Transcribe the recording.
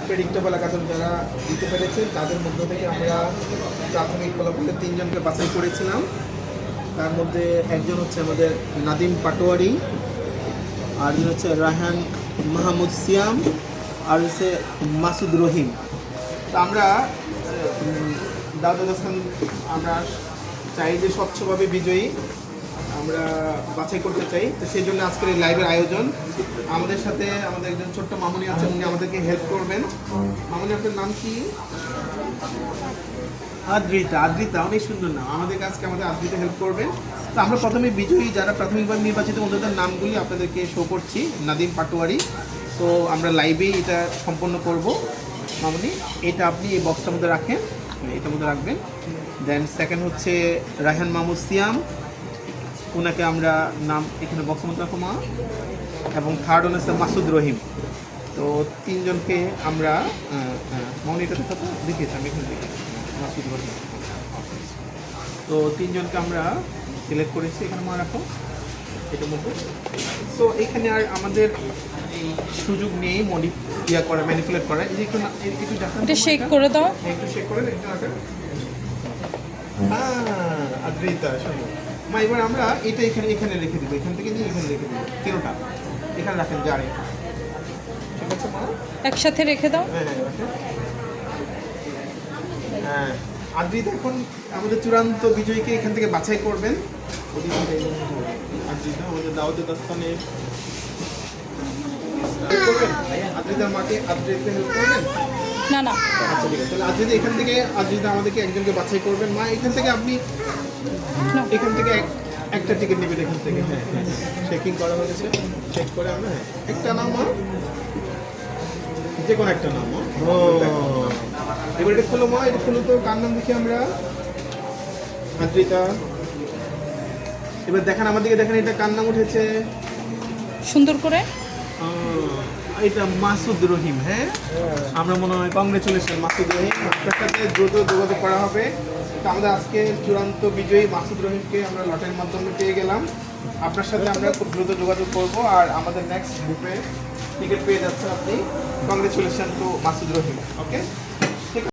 Predictable একাদশ যারা দিতে পেরেছে তাদের মধ্য থেকে আমরা প্রাথমিক ফলাফলে 3 জনকে বাছাই করেছিলাম। তার মধ্যে একজন হচ্ছে আমাদের নাদিম পাটোয়ারি, আর হচ্ছে রায়হান মাহমুদ সিয়াম, আর হচ্ছে মাসুদ রহিম। তো আমরা দাউদ হাসান আমরা চাই যে স্বচ্ছভাবে বিজয়ী আমরা বাছাই করতে চাই। তো সেই জন্য আজকের এই লাইভের আয়োজন। আমাদের সাথে আমাদের একজন ছোট্ট মামুনি আছে, উনি আমাদেরকে হেল্প করবেন। মামুনি, আপনার নাম কি? আদ্রিতা। আদ্রিতা অনেক সুন্দর নাম। আমাদেরকে আজকে আদ্রিতা হেল্প করবেন। তো আমরা প্রথমে বিজয়ী যারা প্রাথমিকভাবে নির্বাচিত বন্ধুদের নামগুলি আপনাদেরকে শো করছি। নাদিম পাটোয়ারি, তো আমরা লাইভেই এটা সম্পন্ন করব। মামুনি, এটা আপনি এই বক্সটার মধ্যে রাখেন, এটার মধ্যে রাখবেন। দেন সেকেন্ড হচ্ছে রায়হান মাহমুদ সিয়াম, ওনাকে আমরা নাম এখানে বক্সের মধ্যে রাখো মা। এবং থার্ড হচ্ছে মাসুদ রহিম। তো 3 জনকে আমরা মনিটরের সাথে দেখিয়েছি, আমি এখানে দেখি মাসুদ রহিম। তো 3 জনকে আমরা সিলেক্ট করেছি, এখানে মা রাখো এটার মধ্যে। সো এখানে আর আমাদের এই সুযোগ নেই করা, ম্যানিপুলেট করা। এই যে একটু এটা শেক করে দাও, একটু শেক করে আদ্রিতা শোনো মা, এবার আমরা এটা এখানে রেখে দেবো, এখান থেকে নিয়ে এখানে রেখে দেবো। তিনটা এখানে রাখেন জারে, ঠিক আছে মা? একসাথে রেখে দাও। হ্যাঁ হ্যাঁ, আদ্রিতা এখন আমাদের চূড়ান্ত বিজয়ীকে এখান থেকে বাছাই করবেন। আদ্রিতা আমাদের দাউদ দাস্তানে আদ্রিতার মাকে আদ্রিতা হেল্প করবেন। না না, আচ্ছা ঠিক আছে, তাহলে আদ্রিতা এখান থেকে আমাদেরকে একজনকে বাছাই করবেন। মা এখান থেকে আপনি এখান থেকে একটা টিকিট নেবেন এখান থেকে। হ্যাঁ হ্যাঁ, চেকিং করা হয়েছে, চেক করে আমরা একটা নাম মা, যে কোনো একটা নাম মা। ও এবার এটা খুলো মা, এটা খুলো তো, কার নাম দেখি আমরা? আদ্রিতা। এবার দেখেন আমাদেরকে, দেখেন এটা কার নাম উঠেছে সুন্দর করে। এটা মাসুদ রহিম। হ্যাঁ, আমরা মনে হয় কংগ্রেচুলেশন মাসুদ রহিম, আপনার সাথে দ্রুত যোগাযোগ করা হবে। তো আমাদের আজকে চূড়ান্ত বিজয়ী মাসুদ রহিমকে আমরা লটের মাধ্যমে পেয়ে গেলাম। আপনার সাথে আমরা খুব দ্রুত যোগাযোগ করব, আর আমাদের নেক্সট গ্রুপে টিকিট পেয়ে যাচ্ছে আপনি। কংগ্রেচুলেশন টু মাসুদ রহিম। ওকে।